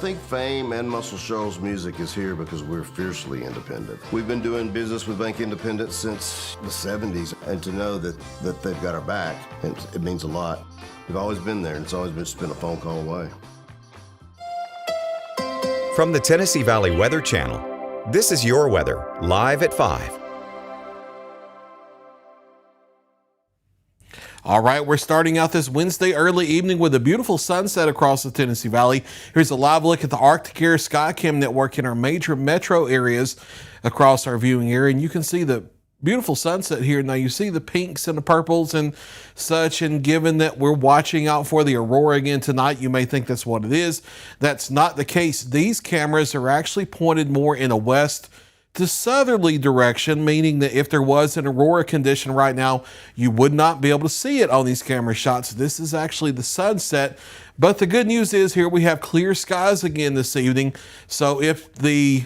think fame and Muscle Shoals music is here because we're fiercely independent. We've been doing business with Bank Independent since the 70s, and to know that they've got our back, it means a lot. We've always been there, and it's always just been a phone call away. From the Tennessee Valley Weather Channel, this is your weather, live at 5. All right, we're starting out this Wednesday early evening with a beautiful sunset across the Tennessee Valley. Here's a live look at the Arctic Air Skycam network in our major metro areas across our viewing area. And you can see the beautiful sunset here. Now you see the pinks and the purples and such, and given that we're watching out for the aurora again tonight, you may think that's what it is. That's not the case. These cameras are actually pointed more in a west to southerly direction, meaning that if there was an aurora condition right now, you would not be able to see it on these camera shots. This is actually the sunset. But the good news is here we have clear skies again this evening. So if the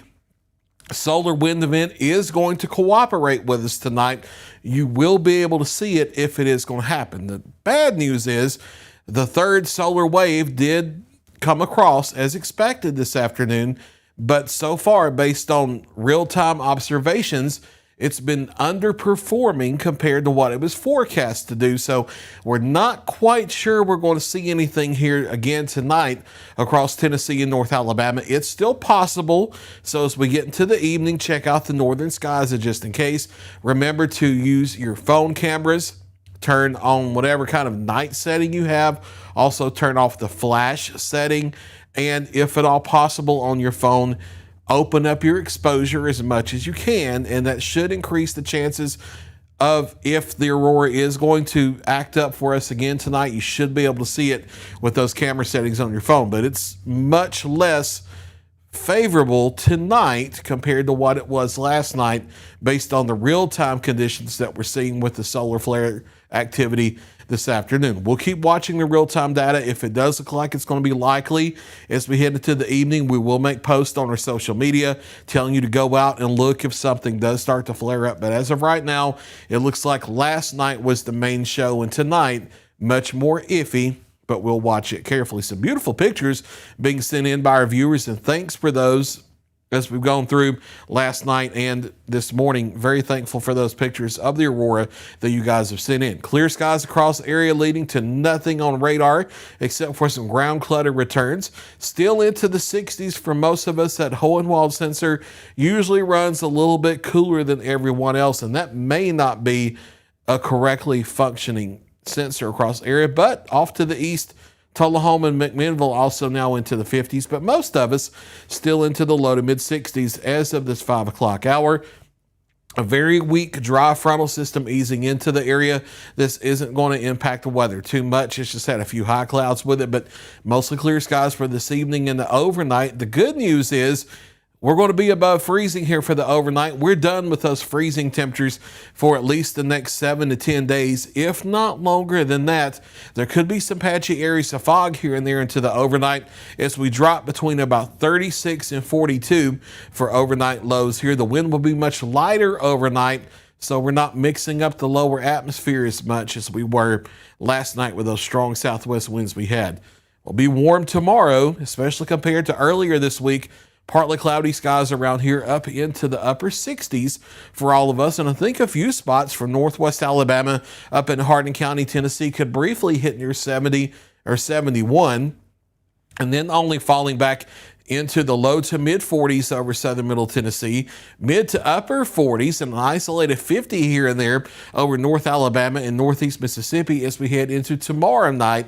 solar wind event is going to cooperate with us tonight, you will be able to see it if it is going to happen. The bad news is the third solar wave did come across as expected this afternoon. But so far, based on real-time observations, it's been underperforming compared to what it was forecast to do. So we're not quite sure we're going to see anything here again tonight across Tennessee and North Alabama. It's still possible. So as we get into the evening, check out the northern skies just in case. Remember to use your phone cameras. Turn on whatever kind of night setting you have. Also turn off the flash setting. And if at all possible on your phone, open up your exposure as much as you can. And that should increase the chances of, if the aurora is going to act up for us again tonight, you should be able to see it with those camera settings on your phone. But it's much less favorable tonight compared to what it was last night based on the real-time conditions that we're seeing with the solar flare activity this afternoon. We'll keep watching the real-time data. If it does look like it's going to be likely as we head into the evening, we will make posts on our social media telling you to go out and look if something does start to flare up. But as of right now, it looks like last night was the main show, and tonight much more iffy, but we'll watch it carefully. Some beautiful pictures being sent in by our viewers, and thanks for those as we've gone through last night and this morning. Very thankful for those pictures of the aurora that you guys have sent in. Clear skies across the area, leading to nothing on radar except for some ground clutter returns. Still into the 60s for most of us. That Hohenwald sensor usually runs a little bit cooler than everyone else, and that may not be a correctly functioning sensor across the area. But off to the east, Tullahoma and McMinnville also now into the 50s, but most of us still into the low to mid 60s as of this 5 o'clock hour. A very weak dry frontal system easing into the area. This isn't going to impact the weather too much. It's just had a few high clouds with it, but mostly clear skies for this evening and the overnight. The good news is we're going to be above freezing here for the overnight. We're done with those freezing temperatures for at least the next 7 to 10 days, if not longer than that. There could be some patchy areas of fog here and there into the overnight as we drop between about 36 and 42 for overnight lows here. The wind will be much lighter overnight, so we're not mixing up the lower atmosphere as much as we were last night with those strong southwest winds we had. We'll be warm tomorrow, especially compared to earlier this week. Partly cloudy skies around here up into the upper 60s for all of us. And I think a few spots from northwest Alabama up in Hardin County, Tennessee could briefly hit near 70 or 71. And then only falling back into the low to mid 40s over southern middle Tennessee, mid to upper 40s, and an isolated 50 here and there over North Alabama and northeast Mississippi as we head into tomorrow night.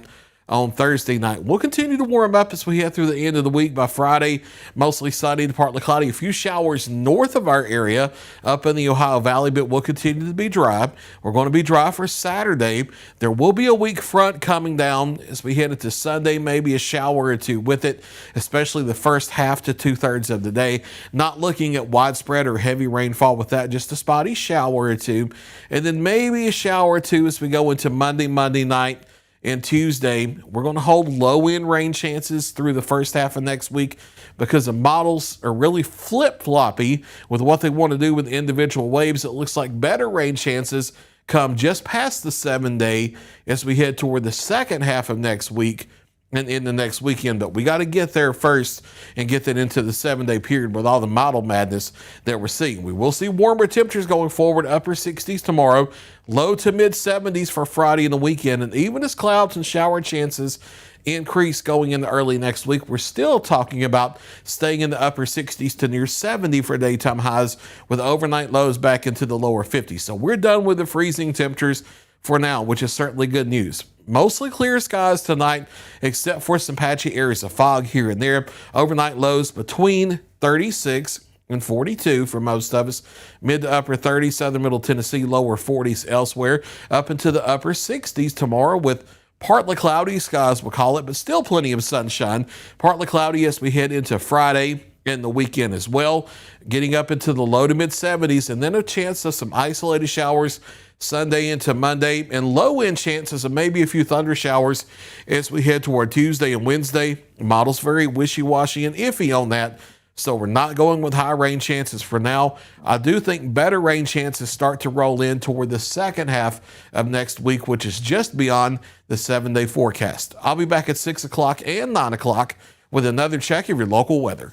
On Thursday night, we'll continue to warm up as we head through the end of the week. By Friday, mostly sunny to partly cloudy. A few showers north of our area up in the Ohio Valley, but we'll continue to be dry. We're going to be dry for Saturday. There will be a weak front coming down as we head into Sunday, maybe a shower or two with it, especially the first half to 2/3 of the day. Not looking at widespread or heavy rainfall with that, just a spotty shower or two. And then maybe a shower or two as we go into Monday night. And Tuesday, we're going to hold low-end rain chances through the first half of next week because the models are really flip-floppy with what they want to do with individual waves. It looks like better rain chances come just past the 7-day as we head toward the second half of next week and in the next weekend, but we got to get there first and get that into the 7-day period with all the model madness that we're seeing. We will see warmer temperatures going forward, upper 60s tomorrow, low to mid 70s for Friday and the weekend, and even as clouds and shower chances increase going into early next week, we're still talking about staying in the upper 60s to near 70 for daytime highs, with overnight lows back into the lower 50s. So we're done with the freezing temperatures for now, which is certainly good news. Mostly clear skies tonight, except for some patchy areas of fog here and there. Overnight lows between 36 and 42 for most of us. Mid to upper 30s, southern middle Tennessee, lower 40s elsewhere. Up into the upper 60s tomorrow with partly cloudy skies, we'll call it, but still plenty of sunshine. Partly cloudy as we head into Friday and the weekend as well. Getting up into the low to mid 70s, and then a chance of some isolated showers Sunday into Monday, and low-end chances of maybe a few thunder showers as we head toward Tuesday and Wednesday. Model's very wishy-washy and iffy on that, so we're not going with high rain chances for now. I do think better rain chances start to roll in toward the second half of next week, which is just beyond the 7-day forecast. I'll be back at 6 o'clock and 9 o'clock with another check of your local weather.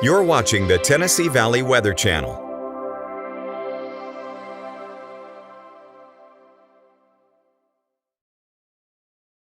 You're watching the Tennessee Valley Weather Channel.